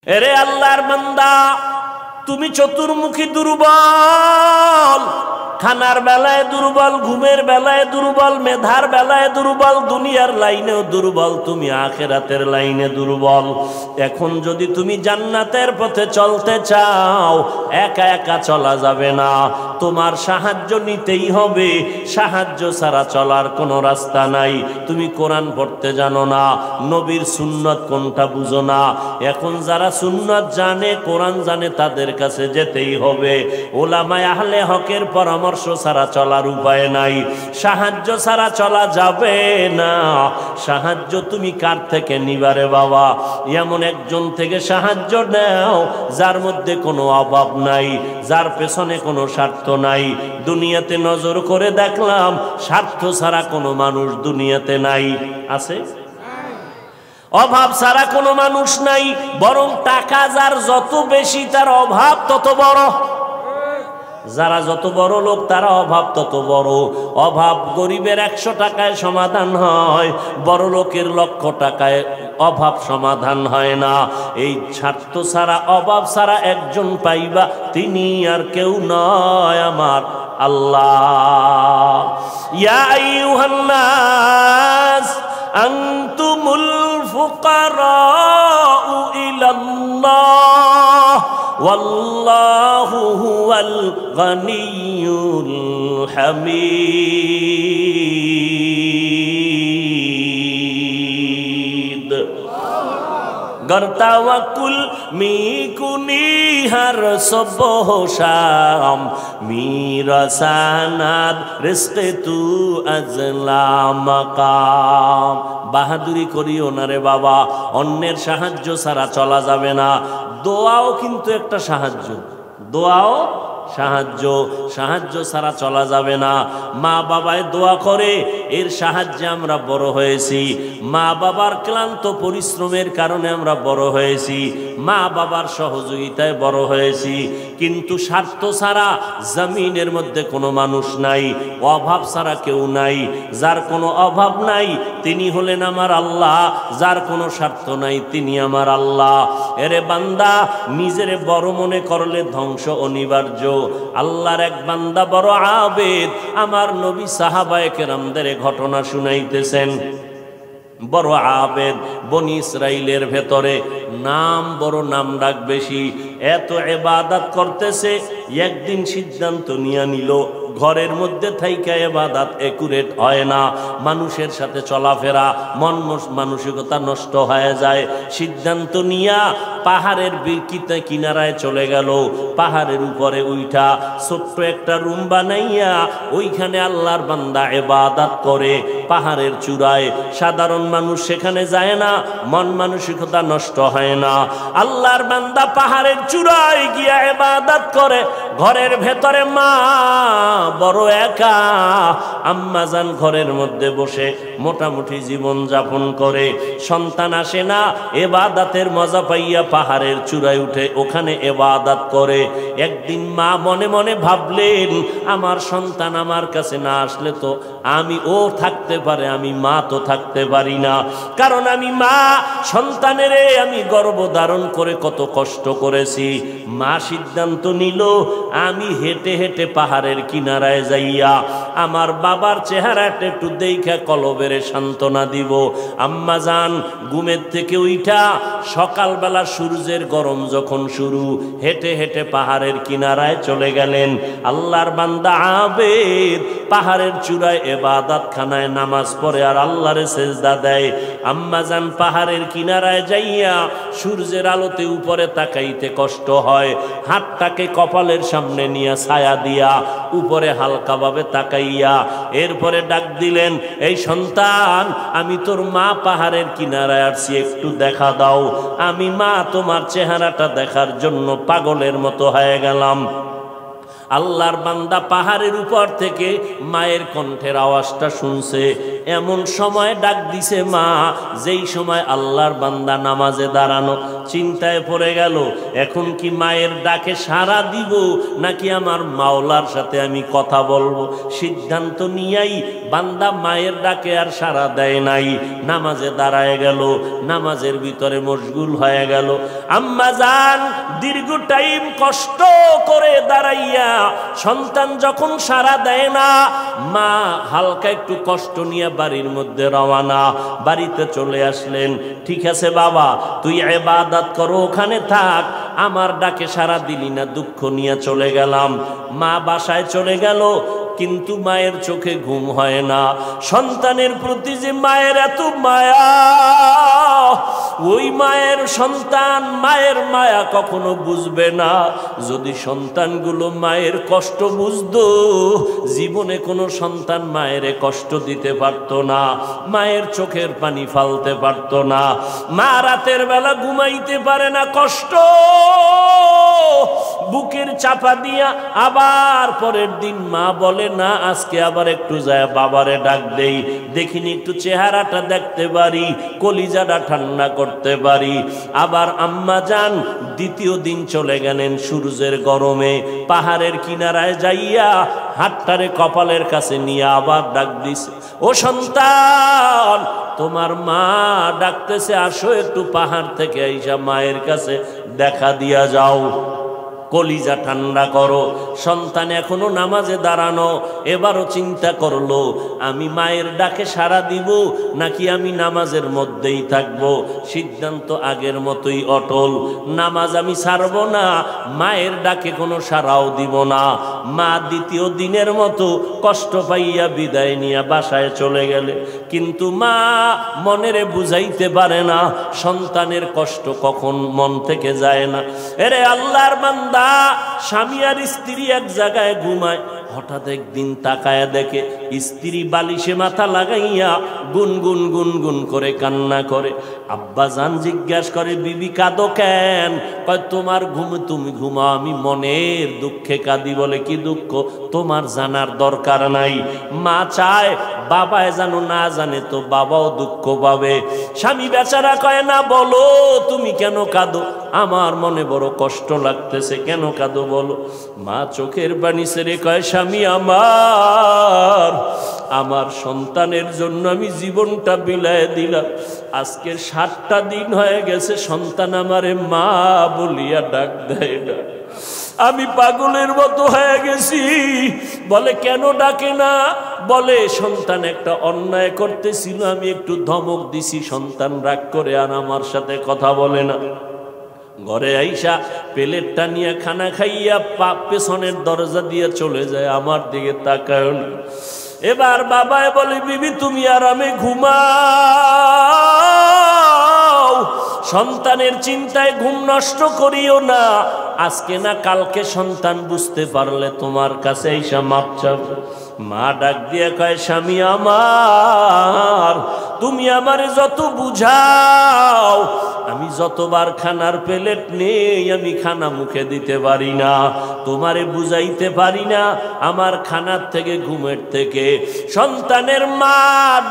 এরে আল্লাহর বান্দা, তুমি চতুর্মুখী দুর্বল, খানার বেলায় দুর্বল, ঘুমের বেলায় দুর্বল, মেধার বেলায় দুর্বল, দুনিয়ার লাইনেও দুর্বল, তুমি আখিরাতের লাইনে দুর্বল। এখন যদি তুমি জান্নাতের পথে চলতে চাও, একা একা চলা যাবে না, তোমার সাহায্য নিতেই হবে। সাহায্য ছাড়া চলার কোনো রাস্তা নাই। তুমি কোরআন পড়তে জানো না, নবীর সুন্নত কোনটা বুঝো না। এখন যারা সুন্নত জানে, কোরআন জানে, তাদের কাছে যেতেই হবে। ওলামায়ে আহলে হকের পরামর্শ ছাড়া চলার উপায় নাই। সাহায্য ছাড়া চলা যাবে না। সাহায্য তুমি কার থেকে নিবারে বাবা? এমন একজন থেকে সাহায্য নাও যার মধ্যে কোনো অভাব নাই, যার পেছনে কোনো স্বার্থ নাই। দুনিয়াতে নজর করে দেখলাম স্বার্থ ছাড়া কোনো মানুষ দুনিয়াতে নাই। আছে? অভাব ছাড়া কোনো মানুষ নাই। বরং টাকা যার যত বেশি, তার অভাব তত বড়। যারা যত বড় লোক, তারা অভাব তত বড়। অভাব গরিবের 100 টাকায় সমাধান হয়, বড় লোকের 1,00,000 টাকায় অভাব সমাধান হয় না। এই স্বার্থ ছাড়া, অভাব ছাড়া একজন পাইবা, তিনি আর কেউ নয়, আমার আল্লাহ। ইয়া আইয়ুহান নাস আনতুমুল ফুকারাউ ইলাল্লাহ ওয়াল্লাহু হুয়াল গনিয়্যুল হামিদ। गर तवक्कुल मी कुनी हर सुबह शाम, मेरा सनद रिज़्क़ तू अज़ला मकाम। বাহাদুরি করিও না রে বাবা, অন্যের সাহায্য ছাড়া চলা যাবে না। দোয়াও কিন্তু একটা সাহায্য, দোয়াও সাহায্য। সাহায্য ছাড়া চলা যাবে না। মা বাবায় দোয়া করে, এর সাহায্যে আমরা বড় হয়েছি। মা বাবার ক্লান্ত পরিশ্রমের কারণে আমরা বড় হয়েছি, মা বাবার সহযোগিতায় বড় হয়েছি। কিন্তু স্বার্থ ছাড়া জমিনের মধ্যে কোনো মানুষ নাই, অভাব ছাড়া কেউ নাই। যার কোনো অভাব নাই তিনি হলেন আমার আল্লাহ, যার কোনো স্বার্থ নাই তিনি আমার আল্লাহ। এরে বান্দা, নিজেরে বড় মনে করলে ধ্বংস অনিবার্য। আল্লাহর এক বান্দা বড় আবেদ, আমার নবী সাহাবায়ে কেরামদের ঘটনা শুনাইতেছেন। বড় আবেদ, বনি ইসরাইলের ভেতরে নাম বড়, নাম ডাক বেশি, এত ইবাদত করতেছে। একদিন সিদ্ধান্ত নিয়ে নিল, ঘরের মধ্যে থাইকা ইবাদত একুরেট হয় না, মানুষের সাথে চলাফেরা, মানসিকতা নষ্ট হয়ে যায়। সিদ্ধান্ত নিয়া পাহাড়ের বিকিতে কিনারায় চলে গেল। পাহাড়ের উপরে উঠা ছোট্ট একটা রুম বানাইয়া ওইখানে আল্লাহর বান্দা ইবাদত করে। পাহাড়ের চূড়ায় সাধারণ মানুষ সেখানে যায় না, মন মানসিকতা নষ্ট হয় না। আল্লাহর বান্দা পাহাড়ের চূড়ায় গিয়া ইবাদত করে। ঘরের ভেতরে মা বড় একা, আম্মা জান ঘরের মধ্যে বসে মোটামুটি জীবন যাপন করে। সন্তান আসে না, ইবাদতের মজা পাইয়া পাহাড়ের চূড়ায় উঠে ওখানে ইবাদত করে। একদিন মা মনে মনে ভাবলেন, আমার সন্তান আমার কাছে না আসলে তো আমি ও থাকতে পারে, আমি মা তো থাকতে পারি না। কারণ আমি মা, সন্তানের আমি গর্ভধারণ করে কত কষ্ট করেছি। মা সিদ্ধান্ত নিল, আমি হেঁটে হেঁটে পাহাড়ের কিনারায় যাইয়া আমার বাবার চেহারাটা একটু দেখা কলবেরে সান্ত্বনা দিব। আম্মা জান ঘুমের থেকে উঠা সকালবেলা সূর্যের গরম যখন শুরু, হেঁটে হেঁটে পাহাড়ের কিনারায় চলে গেলেন। আল্লাহর বান্দা আবেদ পাহাড়ের চূড়ায় ইবাদত খানায় নামাজ পড়ে আর আল্লাহরে সেজদা দেয়। আম্মা জান পাহাড়ের কিনারায় যাইয়া সূর্যের আলোতে উপরে তাকাইতে কষ্ট হয়, হাতটাকে কপালের সামনে নিয়ে ছায়া দিয়া উপরে হালকাভাবে তাকাইয়া এরপরে ডাক দিলেন, এই সন্তান, আমি তোর মা পাহাড়ের কিনারায় আসছি, একটু দেখা দাও। আমি মা তোমার চেহারাটা দেখার জন্য পাগলের মতো হয়ে গেলাম। আল্লাহর বান্দা পাহাড়ের উপর থেকে মায়ের কণ্ঠের আওয়াজটা শুনছে। এমন সময় ডাক দিছে মা, যেই সময় আল্লাহর বান্দা নামাজে দাঁড়ানো। চিন্তায় পড়ে গেল, এখন কি মায়ের ডাকে সাড়া দিব নাকি আমার মাওলার সাথে আমি কথা বলবো। সিদ্ধান্ত নিয়েই বান্দা মায়ের ডাকে আর সাড়া দেয় নাই, নামাজে দাঁড়ায় গেল, নামাজের ভিতরে মশগুল হয়ে গেল। আম্মা জান দীর্ঘ টাইম কষ্ট করে দাঁড়াইয়া সন্তান যখন সাড়া দেয় না, মা হালকা একটু কষ্ট নিয়ে বাড়ির মধ্যে রওনা। বাড়িতে চলে আসলেন, ঠিক আছে বাবা তুই ইবাদত করো, ওখানে থাক, আমার ডাকে সাড়া দিলি না, দুঃখ নিয়ে চলে গেলাম। মা বাসায় চলে গেল, কিন্তু মায়ের চোখে ঘুম হয় না। সন্তানের প্রতি যে মায়ের এত মায়া, ওই মায়ের সন্তান মায়ের মায়া কখনো বুঝবে না। যদি সন্তানগুলো মায়ের কষ্ট বুঝতো, জীবনে কোনো সন্তান মায়ের কষ্ট দিতে পারত না, মায়ের চোখের পানি ফালতে পারত না। মা রাতের বেলা ঘুমাইতে পারে না, কষ্ট বুকের চাপা দিয়া। আবার পরের দিন মা বলে না, আজকে আবার একটু যায় বাবারে ডাক দেই, দেখিনি একটু চেহারাটা দেখতে পারি, কলিজাটা ঠান্ডা করতে পারি। আবার আম্মা যান দ্বিতীয় দিন চলে গেলেন সূর্যের গরমে, পাহাড়ের কিনারায় যাইয়া হাতটারে কপালের কাছে নিয়ে আবার ডাক দিছে, ও সন্তান তোমার মা ডাকতেছে, আসো একটু পাহাড় থেকে আইসা মায়ের কাছে দেখা দিয়া যাও, কলিজা ঠান্ডা করো। সন্তান এখনো নামাজে দাঁড়ানো, এবারও চিন্তা করলো আমি মায়ের ডাকে সাড়া দিব নাকি আমি নামাজের মধ্যেই থাকব। সিদ্ধান্ত আগের মতোই অটল, নামাজ আমি ছাড়ব না, মায়ের ডাকে কোনো সাড়াও দিব না। মা দ্বিতীয় দিনের মতো কষ্ট পাইয়া বিদায় নিয়ে বাসায় চলে গেলে, কিন্তু মা মনেরে বুঝাইতে পারে না সন্তানের কষ্ট কখন মন থেকে যায় না। এরে আল্লাহর বান্দা, স্বামী আর স্ত্রী এক জায়গায় ঘুমায়, হঠাৎ একদিন তাকায় দেখে স্ত্রী বালিশে মাথা লাগাইয়া গুনগুন গুনগুন করে কান্না করে। আব্বা জান জিজ্ঞাসা করে, বিবি কাঁদো কেন? কয় তোমার ঘুম তুমি ঘুমাও, আমি মনের দুঃখে কাঁদি। বলে কি দুঃখ? তোমার জানার দরকার নাই। মা চায় বাবায় জানো, না জানে তো বাবাও দুঃখ পাবে। স্বামী বেচারা কয় না, বলো তুমি কেন কাঁদো? আমার মনে বড় কষ্ট লাগতেছে। কেন কাঁদো বলো? মা চোখের পানি ছেড়ে কয়, স্বামী আমার সন্তানের জন্য আমি জীবনটা বিলায় দিলাম। আজকে 7টা দিন হয়ে গেছে সন্তান আমারে মা বলিয়া ডাক দেয় না। আমি পাগলের মতো হয়ে গেছি। বলে কেন ডাকে না? বলে সন্তান একটা অন্যায় করতেছিল, আমি একটু ধমক দিছি, সন্তান রাগ করে আর আমার সাথে কথা বলে না। ঘরে আইসা প্লেটটা নিয়ে খানা খাইয়া পেছনের দরজা দিয়ে চলে যায়, আমার দিকে তাকায় না। এবার বাবায় বলে, বিবি তুমি আরামে ঘুমাও, সন্তানের চিন্তায় ঘুম নষ্ট করিও না। আজকে না কালকে সন্তান বুঝতে পারলে তোমার কাছে আইসা মাপ চাবে। মা ডাক দিয়ে কয়, স্বামী আমার তুমি আমারে যত বুঝাও, আমি যতবার খানার প্লেট নেই আমি খানা মুখে দিতে পারি না, তোমারে বুঝাইতে পারি না। আমার খানার থেকে ঘুমের থেকে সন্তানের মা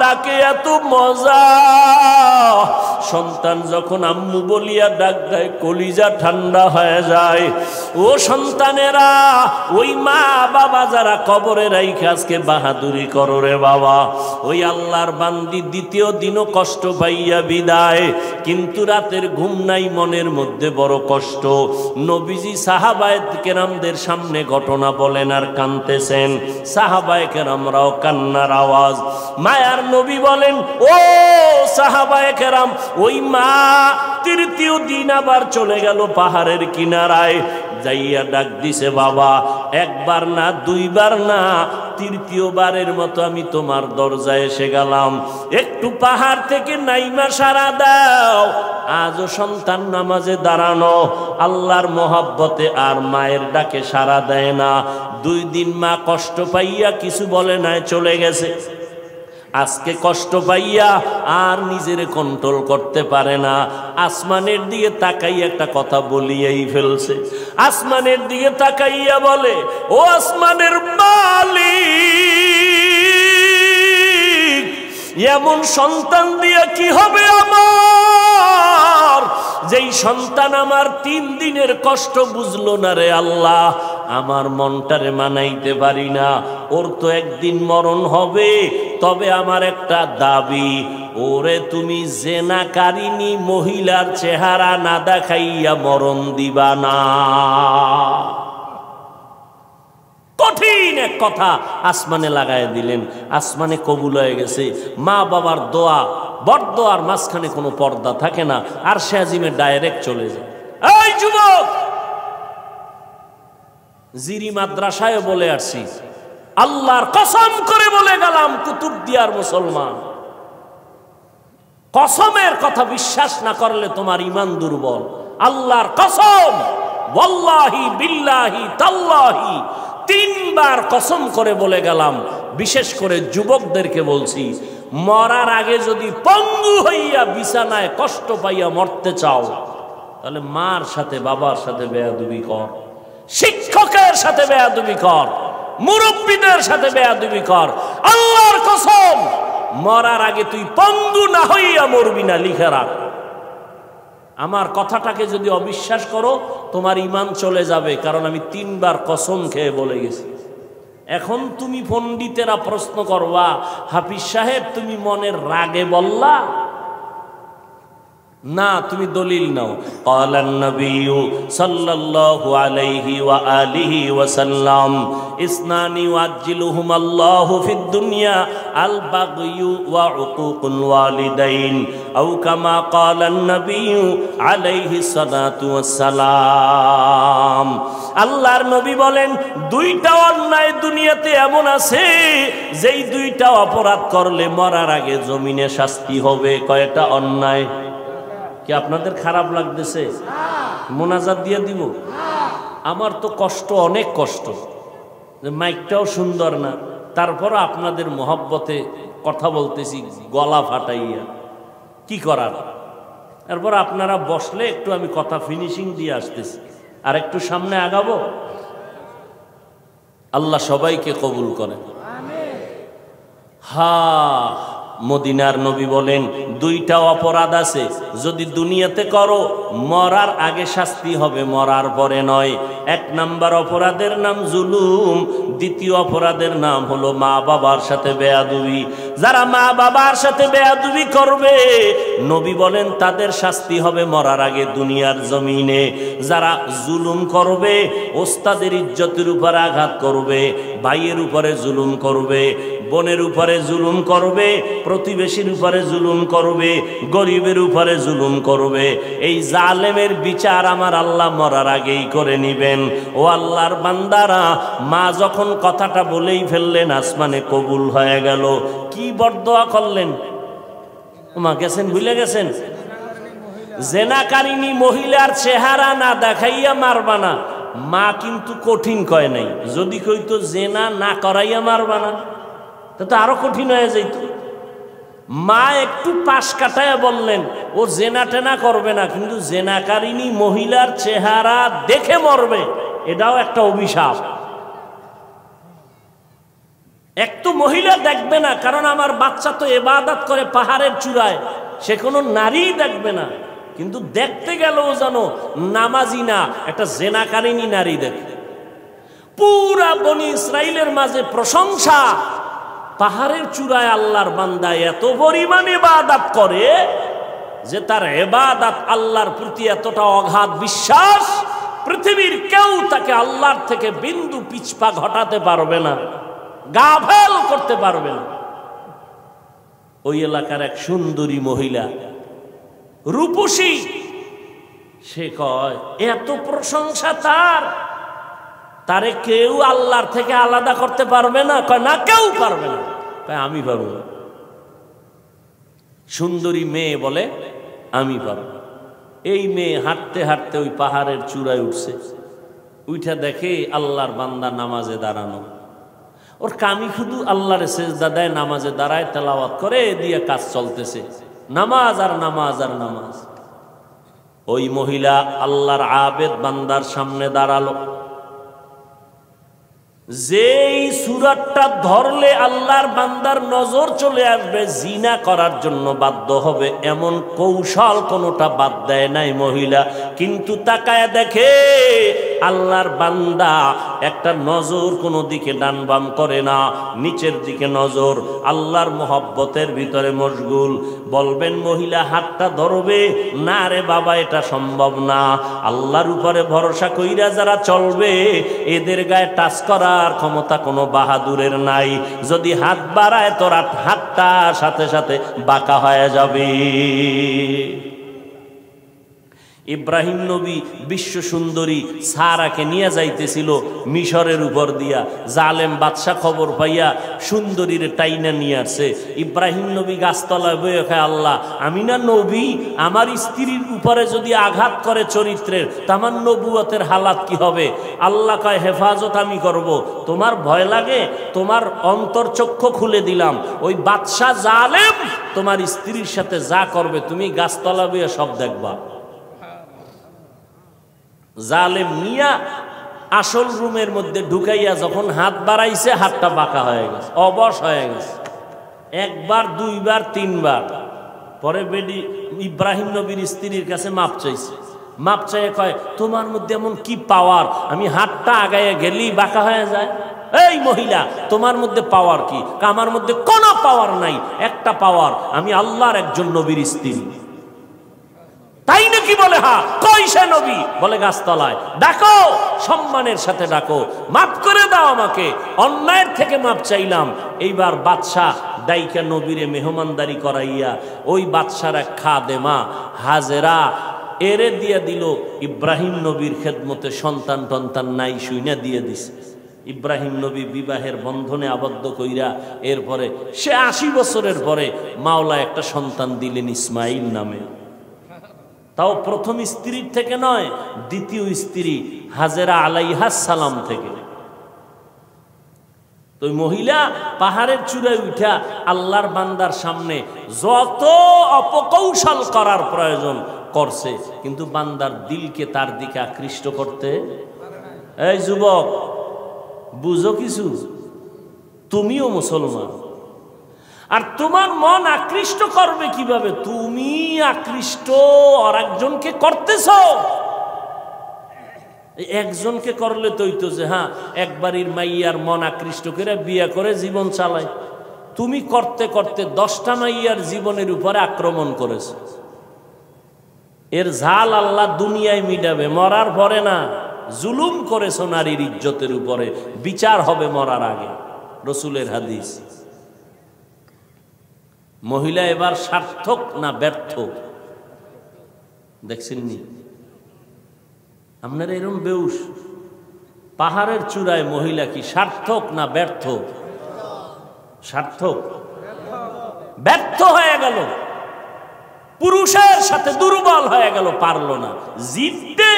ডাকে এত মজা। সন্তান যখন আম্মু বলিয়া ডাক দেয়, কলিজা ঠান্ডা হয়ে যায়। ও সন্তানেরা, ওই মা বাবা যারা কবরে রাইখা আজকে বাহাদুরি করো রে বাবা, ওই আল্লাহর বান্দি দ্বিতীয় দিনও কষ্ট পাইয়া বিদায়, কিন্তু রাতের ঘুম নাই, মনের মধ্যে বড় কষ্ট। নবীজি সাহাবায়ে কেরামদের সামনে ঘটনা বলেন আর কাঁদতেছেন। সাহাবায়ে কেরামরাও কান্নার আওয়াজ। মায়ার নবী বলেন, ও সাহাবায়ে কেরাম, ওই মা তৃতীয় দিন আবার চলে গেল পাহাড়ের কিনারায়, যাইয়া ডাক দিছে, বাবা একবার না দুইবার না, তৃতীয়বারের মতো আমি তোমার দরজায় এসে গেলাম, একটু পাহাড় থেকে নাইমা সারা দাও। আজও সন্তান নামাজে দাঁড়ানো, আল্লাহর মহব্বতে আর মায়ের ডাকে সারা দেয় না। 2 দিন মা কষ্ট পাইয়া কিছু বলে নাই, চলে গেছে। আজকে কষ্ট পাইয়া আর নিজের কন্ট্রোল করতে পারে না। আসমানের দিকে তাকাইয়া একটা কথা বলিয়াই ফেলছে। আসমানের দিকে তাকাইয়া বলে, ও আসমানের মালিক, এমন সন্তান দিয়ে কি হবে আমার, যেই সন্তান আমার 3 দিনের কষ্ট বুঝলো না রে আল্লাহ, আমার মনটারে মানাইতে পারি না। ওর তো একদিন মরণ হবে, তবে আমার একটা দাবি, ওরে তুমি জেনাকারিনী মহিলার চেহারা না দেখাইয়া মরণ দিবা না। কঠিন এক কথা আসমানে লাগায় দিলেন, আসমানে কবুল হয়ে গেছে। মা বাবার দোয়া, বরদোয়ার মাঝখানে কোনো পর্দা থাকে না, আর সে আজিমে ডাইরেক্ট চলে যায়। এই যুবক, জিরি মাদ্রাসায় বলে আসছি, আল্লাহর কসম করে বলে গেলাম, কুতুবদিয়ার মুসলমান, কসমের কথা বিশ্বাস না করলে তোমার ঈমান দুর্বল। আল্লাহর কসম, ওয়াল্লাহি বিল্লাহি তাল্লাহি, 3 বার কসম করে বলে গেলাম। বিশেষ করে যুবকদেরকে বলছি, মরার আগে যদি পঙ্গু হইয়া বিছানায় কষ্ট পাইয়া মরতে চাও, তাহলে মার সাথে বাবার সাথে বেয়াদবি কর, শিক্ষকের সাথে বেয়াদবি কর, মুরব্বীদের সাথে বেয়াদবি কর। আল্লাহর কসম, মরার আগে তুই পঙ্গু না হইয়া মরবি না, লিখে রাখ। আমার কথাটাকে যদি অবিশ্বাস করো, তোমার ঈমান চলে যাবে, কারণ আমি 3 বার কসম খেয়ে বলে গেছি। এখন তুমি পণ্ডিতেরা প্রশ্ন করবা, হাফিজ সাহেব তুমি মনের রাগে বললা না, তুমি দলিল নাও। ক্বালান নবিয়্যু সাল্লাল্লাহু আলাইহি ওয়া আলিহি ওয়া সাল্লাম, ইসনানি ওয়াজ্জিলুহুম আল্লাহু ফিদ দুনিয়া আল বাগয়ু ওয়া উকুকুল ওয়ালিদাইন, আও কামা ক্বালান নবিয়্যু আলাইহি সালাতু ওয়াস সালাম। আল্লাহর নবী বলেন, 2টা অন্যায় দুনিয়াতে এমন আছে, যেই 2টা অপরাধ করলে মরার আগে জমিনে শাস্তি হবে। কয়টা অন্যায়? কি আপনাদের খারাপ লাগতেছে? মোনাজাত দিয়ে দিব? আমার তো কষ্ট, অনেক কষ্ট, মাইকটাও সুন্দর না, তারপর আপনাদের মহব্বতে কথা বলতেছি গলা ফাটাইয়া, কি করার। তারপর আপনারা বসলে একটু আমি কথা ফিনিশিং দিয়ে আসতেছি, আর একটু সামনে আগাবো। আল্লাহ সবাইকে কবুল করেন। মদিনার নবী বলেন, 2টা অপরাধ আছে, যদি দুনিয়াতে করো মরার আগে শাস্তি হবে, মরার পরে নয়। 1 নাম্বার অপরাধের নাম জুলুম, 2য় অপরাধের নাম হলো মা বাবার সাথে বেয়াদবি। যারা মা বাবার সাথে বেয়াদবি করবে, নবী বলেন তাদের শাস্তি হবে মরার আগে দুনিয়ার জমিনে। যারা জুলুম করবে, ওস্তাদের ইজ্জতের উপর আঘাত করবে, ভাইয়ের উপরে জুলুম করবে, বোনের উপরে জুলুম করবে, প্রতিবেশীর উপরে জুলুম করবে, গরিবের উপরে জুলুম করবে, এই জালেমের বিচার আমার আল্লাহ মরার আগেই করে নিবেন। ও আল্লাহর বান্দারা, মা যখন কথাটা বলেই ফেললেন, আসমানে কবুল হয়ে গেল। কি বরদোয়া করলেন? মা গেছেন, ভুলে গেছেন? জেনাকারিনী মহিলার চেহারা না দেখাইয়া মারবা না। মা কিন্তু কঠিন কয় নাই, যদি কইতো জেনা না করাইয়া মারবা না, তা আরো কঠিন হয়ে যাইত। মা একটু পাশ কাটায় বললেন, ও জেনা টেনা করবে না, কিন্তু জেনাকারিনী মহিলার চেহারা দেখে মরবে, এটাও একটা অভিশাপ। এক তো মহিলা দেখবে না, কারণ আমার বাচ্চা তো ইবাদত করে পাহাড়ের চূড়ায়, সে কোনো নারী দেখবে না, কিন্তু দেখতে গেলেও যেন নামাজি না, একটা জেনাকারিনী নারী দেখে। পুরা বনি ইসরাইলের মাঝে প্রশংসা, পাহাড়ের চূড়ায় আল্লাহর বান্দা এত পরিমাণ ইবাদত করে যে তার ইবাদত আল্লাহর প্রতি এতটা অগাধ বিশ্বাস, পৃথিবীর কেউ তাকে আল্লাহর থেকে বিন্দু পিছপা ঘটাতে পারবে না, গাফেল করতে পারবে না। ওই এলাকার এক সুন্দরী মহিলা, রূপসী, সে কয় এত প্রশংসা তারে কেউ আল্লাহর থেকে আলাদা করতে পারবে না। কয় না, কেউ পারবে না। কয় আমি পারবো। সুন্দরী মেয়ে বলে আমি পারবো। এই মেয়ে হাঁটতে হাঁটতে ওই পাহাড়ের চূড়ায় উঠছে, উঠা দেখে আল্লাহর বান্দা নামাজে দাঁড়ানো। ওর কামি শুধু আল্লাহর সেজদা দেয়, নামাজে দাঁড়ায়, তেলাওয়াত করে, দিয়ে কাজ চলতেছে, নামাজ আর নামাজ আর নামাজ। ওই মহিলা আল্লাহর আবেদ বান্দার সামনে দাঁড়ালো, যেই সূরাটা ধরলে আল্লাহর বান্দার নজর চলে আসবে, জিনা করার জন্য বাধ্য হবে, এমন কৌশল কোনোটা বাদ দেয় নাই মহিলা। কিন্তু তাকায় দেখে আল্লাহর বান্দা একটা নজর কোনো দিকে ডান বাম করে না, নিচের দিকে নজর, আল্লাহর মোহব্বতের ভিতরে মশগুল। বলবেন মহিলা হাতটা ধরবে না, রে বাবা এটা সম্ভব না। আল্লাহর উপরে ভরসা কইরা যারা চলবে এদের গায়ে টাচ করার ক্ষমতা কোনো বাহাদুরের নাই। যদি হাত বাড়ায় তোর হাতটা সাথে সাথে বাঁকা হয়ে যাবে। ইব্রাহিম নবী বিশ্ব সুন্দরী সারাকে নিয়ে যাইতেছিল মিশরের উপর দিয়া। জালেম বাদশা খবর পাইয়া সুন্দরীর টাইনা নিয়ে আসছে। ইব্রাহিম নবী গাছতলায় বয়ে খায়, আল্লাহ আমি না নবী, আমার স্ত্রীর উপরে যদি আঘাত করে চরিত্রের, তা আমার নবুয়তের হালাত কি হবে? আল্লাহ কয় হেফাজত আমি করব, তোমার ভয় লাগে? তোমার অন্তর্চক্ষু খুলে দিলাম, ওই বাদশা জালেম তোমার স্ত্রীর সাথে যা করবে তুমি গাছতলা বয়ে সব দেখবা। জালেম মিয়া আসল রুমের মধ্যে ঢুকাইয়া যখন হাত বাড়াইছে, হাতটা বাঁকা হয়ে গেছে, অবশ হয়ে গেছে। একবার, দুইবার, তিনবার পরে বেডি ইব্রাহিম নবীর স্ত্রীর কাছে মাপ চাইছে। মাপ চাইয়ে কয়, তোমার মধ্যে এমন কি পাওয়ার, আমি হাতটা আগাইয়া গেলেই বাঁকা হয়ে যায়? এই মহিলা, তোমার মধ্যে পাওয়ার কি? আমার মধ্যে কোনো পাওয়ার নাই, একটা পাওয়ার, আমি আল্লাহর একজন নবীর স্ত্রী। তাই নাকি? বলে হ্যাঁ। কই সে নবী? বলে গাছতলায়। ডাকো, সম্মানের সাথে ডাকো, মাফ করে দাও আমাকে, অন্যায়ের থেকে মাপ চাইলাম। এইবার বাদশাহ ডাইকা নবীরে মেহমানদারি করাইয়া ওই বাদশার এক খাদেমা হাজেরা এরে দিয়ে দিল ইব্রাহিম নবীর খেদমতে। সন্তান টন্তান নাই, শুইনা দিয়ে দিছে। ইব্রাহিম নবী বিবাহের বন্ধনে আবদ্ধ কইরা এরপরে সে 80 বছরের পরে মাওলা একটা সন্তান দিলেন ইসমাইল নামে। তাও প্রথম স্ত্রীর থেকে নয়, দ্বিতীয় স্ত্রী হাজেরা আলাইহাস সালাম থেকে। তো মহিলা পাহাড়ের চূড়ায় উঠা আল্লাহর বান্দার সামনে যত অপকৌশল করার প্রয়োজন করছে, কিন্তু বান্দার দিলকে তার দিকে আকৃষ্ট করতে। এই যুবক, বুঝো কিছু, তুমিও মুসলমান, আর তোমার মন আকৃষ্ট করবে কিভাবে? তুমি আকৃষ্ট আর একজনকে করতেছ। একজনকে করলে তো হইতো যে হ্যাঁ একবারই মাইয়ার মন আকৃষ্ট করে বিয়ে করে জীবন চালায়। তুমি করতে করতে 10টা মাইয়ার জীবনের উপরে আক্রমণ করেছ। এর ঝাল আল্লাহ দুনিয়ায় মিটাবে, মরার পরে না। জুলুম করেছ নারীর ইজ্জতের উপরে, বিচার হবে মরার আগে, রসুলের হাদিস। মহিলা এবার সার্থক না ব্যর্থ দেখছেননি আপনারা? এরকম বেউস পাহাড়ের চূড়ায় মহিলা কি সার্থক না ব্যর্থ? সার্থক। ব্যর্থ হয়ে গেল, পুরুষের সাথে দুর্বল হয়ে গেল, পারল না জিততে।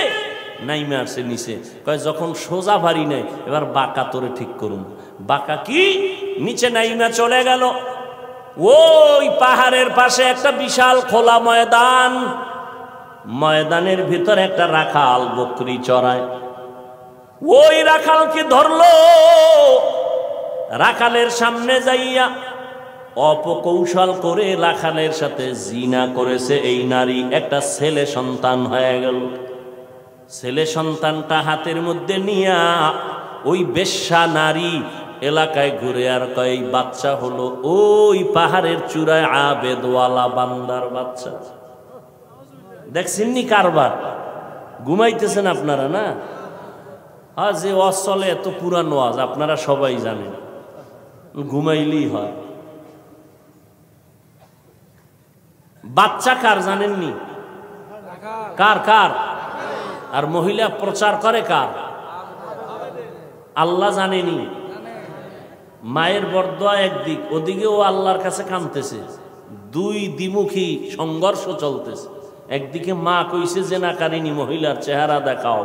নাইমে আসে নিচে, কয় যখন সোজা ভারী নেই, এবার বাঁকা তোরে ঠিক করুন। বাঁকা কি? নিচে নাইমা চলে গেল। ওই পাহাড়ের পাশে একটা বিশাল খোলা ময়দান, ময়দানের ভিতরে একটা রাখাল বকরি চড়ায়। ওই রাখালকে ধরলো, রাখালের সামনে যাইয়া অপকৌশল করে রাখালের সাথে জিনা করেছে এই নারী। একটা ছেলে সন্তান হয়ে গেল। ছেলে সন্তানটা হাতের মধ্যে নিয়া ওই বেশ্যা নারী এলাকায় ঘুরে আর কয় বাচ্চা হলো ওই পাহাড়ের চূড়ায় আবেদওয়ালা বান্দার বাচ্চা। দেখছেননি কারবার? ঘুমাইতেছেন আপনারা না? হ্যাঁ, যে ওয়াজ চলে এত পুরানো ওয়াজ আপনারা সবাই জানেন, ঘুমাইলেই হয়। বাচ্চা কার জানেননি? কার কার? আর মহিলা প্রচার করে কার? আল্লাহ জানেনি। মায়ের বরদোয়া একদিক, ওদিকেও আল্লাহর কাছে কাঁদতেছে। দুই দ্বিমুখী সংঘর্ষ চলতেছে। একদিকে মা কইছে জেনাকারিনী মহিলার চেহারা দেখাও,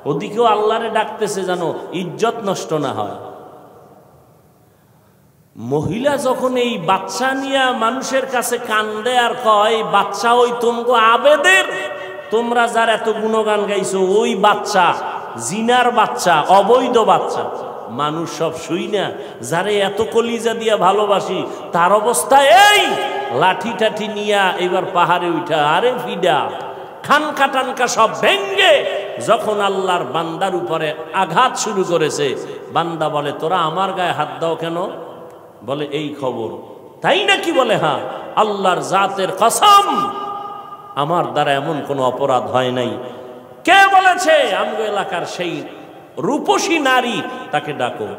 ওদিকেও আল্লাহরে ডাকতেছে যেন ইজ্জত নষ্ট না হয়। মহিলা যখন এই বাচ্চা নিয়ে মানুষের কাছে কান্দে আর কয় বাচ্চা ওই তোমগো আবেদের, তোমরা যার এত গুণগান গাইছো ওই বাচ্চা, জিনার বাচ্চা, অবৈধ বাচ্চা। মানুষ সব শুই না, যারে এত কলিজা দিয়া ভালোবাসি তার অবস্থা এই, লাঠি টাঠি নিয়া এবার পাহাড়ে উঠা, আরে ফিডা খানকা টানকা সব ভেঙ্গে যখন আল্লাহর বান্দার উপরে আঘাত শুরু করেছে, বান্দা বলে তোরা আমার গায়ে হাত দাও কেন? বলে এই খবর, তাই নাকি? বলে হ্যাঁ, আল্লাহর জাতের কসম আমার দ্বারা এমন কোনো অপরাধ হয় নাই। কে বলেছে? আমগো এলাকার সেই রূপসী নারী, তাকে ডাকো।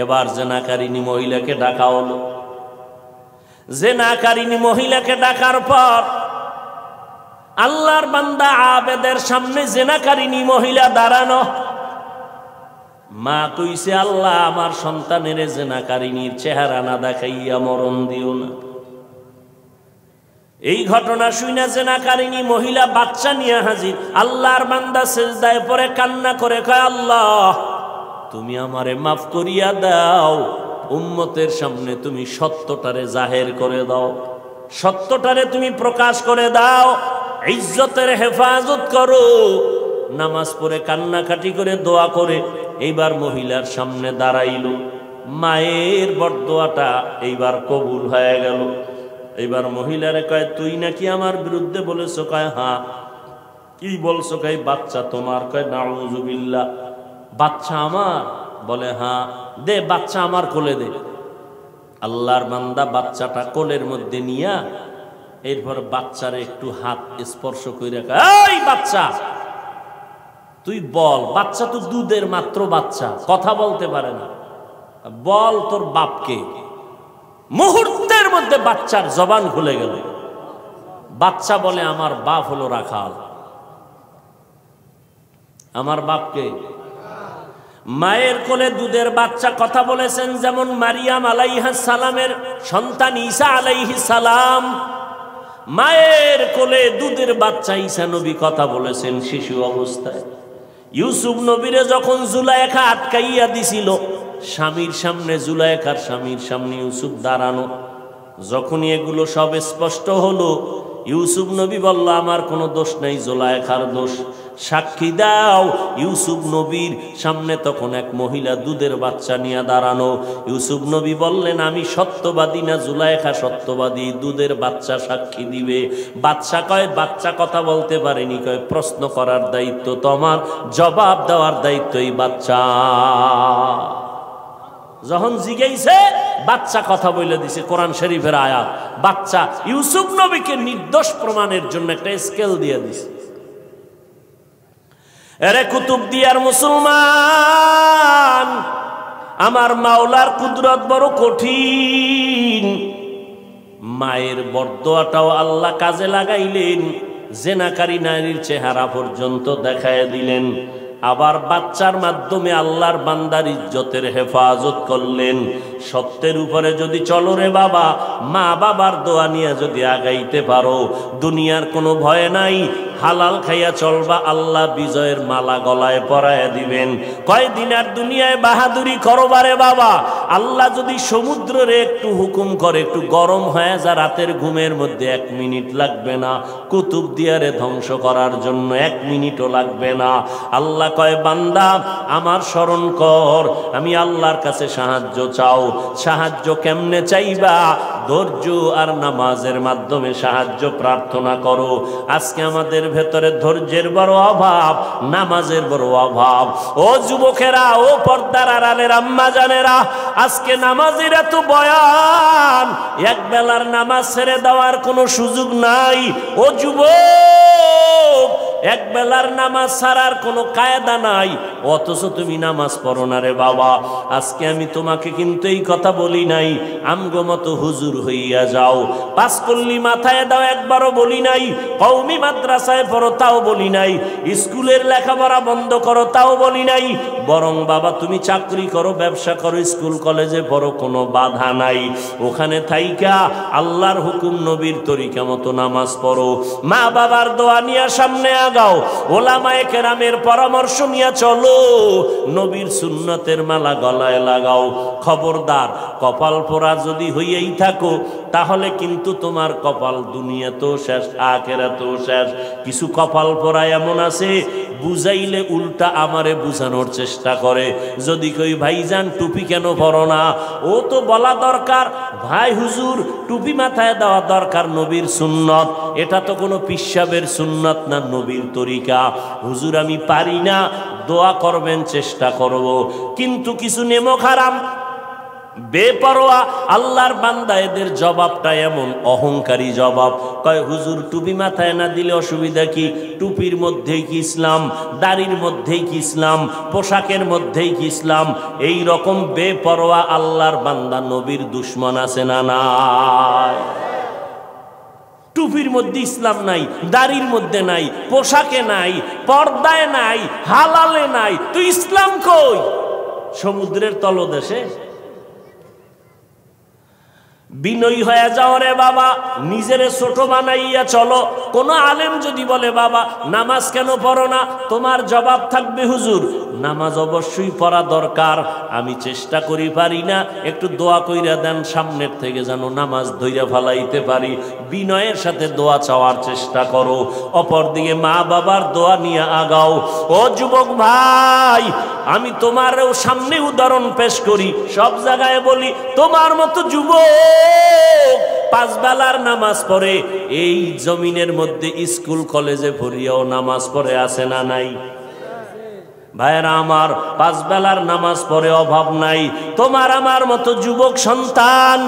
এবার জেনাকারিনী মহিলাকে ডাকা হলো। জেনাকারিনী মহিলাকে ডাকার পর আল্লাহর বান্দা আবেদের সামনে জেনাকারিনী মহিলা দাঁড়ানো। মা কইছে আল্লাহ আমার সন্তানের জেনাকারিনীর চেহারা না দেখাইয়া মরণ দিও না। এই ঘটনা শুনে জেনাকারিনী মহিলা বাচ্চা নিয়ে হাজির। আল্লাহর বান্দা সিজদায় পড়ে কান্না করে কয় আল্লাহ তুমি আমারে মাফ করিয়া দাও, উম্মতের সামনে তুমি সত্যটারে জাহের করে দাও, সত্যটারে তুমি প্রকাশ করে দাও, ইজ্জতের হেফাজত করো। নামাজ পড়ে কান্নাকাটি করে দোয়া করে এইবার মহিলার সামনে দাঁড়াইল। মায়ের বরদোয়াটা এইবার কবুল হয়ে গেল। এইবার মহিলারে কয় তুই নাকি আমার বিরুদ্ধে বলেছ? কয় হ্যাঁ। কি বলছো? কয় বাচ্চা তোমার। কয় নাউযুবিল্লাহ, বাচ্চা আমার? বলে হ্যাঁ। দে বাচ্চা আমার কোলে দে। আল্লাহর বান্দা বাচ্চাটা কোলের মধ্যে নিয়া এরপর বাচ্চারে একটু হাত স্পর্শ করে এই বাচ্চা তুই বল। বাচ্চা তো দুধের মাত্র বাচ্চা, কথা বলতে পারে না, বল তোর বাপকে। মুহূর্তের মধ্যে বাচ্চার জবান খুলে গেল। বাচ্চা বলে আমার বাপ হলো রাখাল। আমার বাপকে? মায়ের কোলে দুধের বাচ্চা কথা বলেছেন যেমন মারিয়াম আলাইহিস সালামের সন্তান ঈসা আলাইহিস সালাম। মায়ের কোলে দুধের বাচ্চা ঈসা নবী কথা বলেছেন শিশু অবস্থায়। ইউসুফ নবীরে যখন জুলাইখা আটকাইয়া দিছিল, স্বামীর সামনে জুলাইখার স্বামীর সামনে ইউসুফ দাঁড়ানো। যখনই এগুলো সব স্পষ্ট হলো, ইউসুফ নবী বলল আমার কোনো দোষ নাই, জুলাইখার দোষ, সাক্ষী দাও। ইউসুফ নবীর সামনে তখন এক মহিলা দুধের বাচ্চা নিয়ে দাঁড়ানো। ইউসুফ নবী বললেন আমি সত্যবাদী না জুলাইখা সত্যবাদী? দুধের বাচ্চা সাক্ষী দিবে। বাচ্চা কয় বাচ্চা কথা বলতে পারেনি। কয় প্রশ্ন করার দায়িত্ব তোমার, জবাব দেওয়ার দায়িত্ব এই বাচ্চা। যখন জিজ্ঞাসা বাচ্চা কথা বলে দিছে, কোরআন শরীফের আয়াত। বাচ্চা ইউসুফ নবীকে নির্দোষ প্রমাণের জন্য একটা স্কেল দিয়ে দিছে। এরে কুতুবদিয়ার মুসলমান, আমার মাওলার কুদরত বড় কঠিন। মায়ের বরদোয়াটাও আল্লাহ কাজে লাগাইলেন, জেনাকারী নারীর চেহারা পর্যন্ত দেখায় দিলেন। আবার বাচ্চার মাধ্যমে আল্লাহর বান্দার ইজ্জতের হেফাজত করলেন। সত্যের উপরে যদি চলো রে বাবা, মা বাবার দোয়া নিয়ে যদি আগাইতে পারো, দুনিয়ার কোনো ভয় নাই। হালাল খাইয়া চলবা, আল্লাহ বিজয়ের মালা গলায় পরায় দিবেন। কয়দিন আর দুনিয়ায় বাহাদুরি করবারে বাবা, আল্লাহ যদি সমুদ্রে একটু হুকুম করে একটু গরম হয়ে যা, রাতের ঘুমের মধ্যে 1 মিনিট লাগবে না। কুতুবদিয়ারে ধ্বংস করার জন্য 1 মিনিটও লাগবে না। আল্লাহ কয় বান্দা আমার স্মরণ কর, আমি আল্লাহর কাছে সাহায্য চাও। সাহায্য কেমনে চাইবা? ধৈর্য আর নামাজের মাধ্যমে সাহায্য প্রার্থনা করো। আজকে আমাদের ভেতরে ধৈর্যের বড় অভাব, নামাজের বড় অভাব। ও যুবকেরা, ও পর্দার আড়ালের আম্মা জানেরা, আজকে নামাজের এত বয়ান, এক বেলার নামাজ ছেড়ে দেওয়ার কোনো সুযোগ নাই। ও যুবক, এক বেলার নামাজ ছাড়ার কোনো কায়দা নাই, অথচ তুমি নামাজ পড়ো না রে বাবা। আজকে আমি তোমাকে কিন্তু এই কথা বলি নাই আমগো মতো হুজুর হইয়া যাও, 5 কল্লি মাথায় দাও একবারও বলি নাই, কওমি মাদ্রাসায় পড়ো তাও বলি নাই, স্কুলের লেখাপড়া বন্ধ করো তাও বলি নাই। বরং বাবা তুমি চাকরি করো, ব্যবসা করো, স্কুল কলেজে পড়ো, কোনো বাধা নাই। ওখানে থাইকা আল্লাহর হুকুম নবীর তরিকা মতো নামাজ পড়ো। মা বাবার দোয়া নিয়ে সামনে আগাও, ওলামায়ে কেরামের পরামর্শ নিয়ে চলো, নবীর সুন্নতের মালা গলায় লাগাও। খবরদার, কপাল পোড়া যদি হইয়াই থাকো তাহলে কিন্তু তোমার কপাল দুনিয়াতেও শেষ, আখিরাতেও শেষ। কিছু কপাল পোড়া এমন আছে বুঝাইলে উল্টা আমারে বুঝানোর চেষ্টা করে। যদি কই ভাইজান টুপি কেন পরো না, ও তো বলা দরকার ভাই হুজুর টুপি মাথায় দেওয়া দরকার, নবীর সুন্নত, এটা তো কোনো পিশাবের সুন্নত না, নবীর তরিকা। হুজুর আমি পারি না, দোয়া করবেন, চেষ্টা করব। কিন্তু কিছু নেমক হারাম বেপরোয়া আল্লাহর বান্দা, এদের জবাবটা এমন অহংকারী জবাব। কয় হুজুর টুপি মাথায় না দিলে অসুবিধা কি? টুপির মধ্যেই কি ইসলাম? দাড়ির মধ্যেই কি ইসলাম? পোশাকের মধ্যেই কি ইসলাম? এই রকম বেপরোয়া আল্লাহর বান্দা নবীর দুশ্মন আছে না নাই? টুপির মধ্যে ইসলাম নাই, দাড়ির মধ্যে নাই, পোশাকে নাই, পর্দায় নাই, হালালে নাই, তো ইসলাম কই? সমুদ্রের তলদেশে। বিনয়ী হয়ে যাও রে বাবা, নিজেরে ছোট বানাইয়া চলো। কোন আলেম যদি বলে বাবা নামাজ কেন পড়ো না, তোমার জবাব থাকবে হুজুর নামাজ অবশ্যই পড়া দরকার, আমি চেষ্টা করি পারি না, একটু দোয়া কইরা দেন সামনের থেকে যেন নামাজ ধইরা ফালাইতে পারি। বিনয়ের সাথে দোয়া চাওয়ার চেষ্টা করো, অপরদিকে মা বাবার দোয়া নিয়ে আগাও। ও যুবক ভাই, আমি তোমারও সামনে উদাহরণ পেশ করি, সব জায়গায় বলি তোমার মতো যুবক পাঁচ বেলার নামাজ পড়ে, এই জমিনের মধ্যে স্কুল কলেজে পড়িয়াও নামাজ পড়ে আছে না নাই? ভাইরা আমার, পাঁচ বেলার নামাজ পড়ে অভাব নাই। তোমার আমার মতো যুবক সন্তান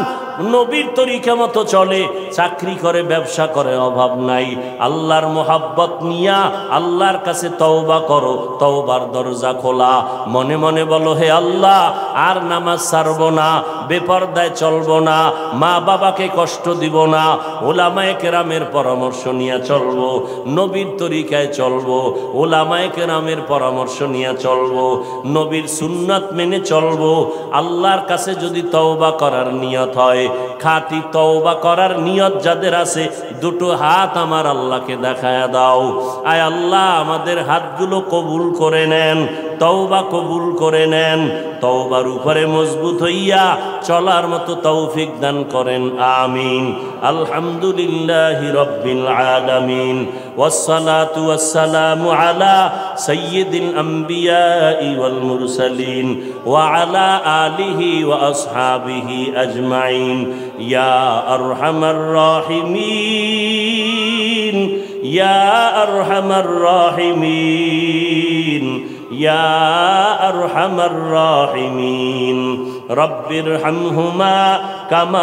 নবীর তরিকা মতো চলে, চাকরি করে, ব্যবসা করে, অভাব নাই। আল্লাহর মোহাব্বত নিয়া আল্লাহর কাছে তওবা করো, তওবার দরজা খোলা। মনে মনে বলো হে আল্লাহ আর নামাজ ছাড়বো না, বেপরদায় চলবো না, মা বাবাকে কষ্ট দিব না, ওলামায়ে কেরামের পরামর্শ নিয়ে চলবো, নবীর তরিকায় চলবো, ওলামায়ে কেরামের পরামর্শ নিয়ে চলবো, নবীর সুন্নাত মেনে চলবো। আল্লাহর কাছে যদি তওবা করার নিয়ত হয়, খাঁটি তওবা করার নিয়ত যাদের আছে, দুটো হাত আমার আল্লাহকে দেখায়া দাও। আয় আল্লাহ আমাদের হাতগুলো কবুল করে নেন, তওবা কবুল করে নেন, তওবার উপরে মজবুত হইয়া চলার মতো তৌফিক দান করেন, আমিন। আলহামদুলিল্লাহি রাব্বিল আলামিন, ওয়াসসালাতু ওয়াসসালামু আলা সাইয়্যিদিল আমবিয়াই ওয়াল মুরসালিন ওয়া আলা আলিহি ওয়া আসহাবিহি আজমাইন। ইয়া আরহামার রাহিমিন, ইয়া আরহামার রাহিমিন, ইয়া আরহামার রাহিমিন। রব্বিরহামহুমা কামা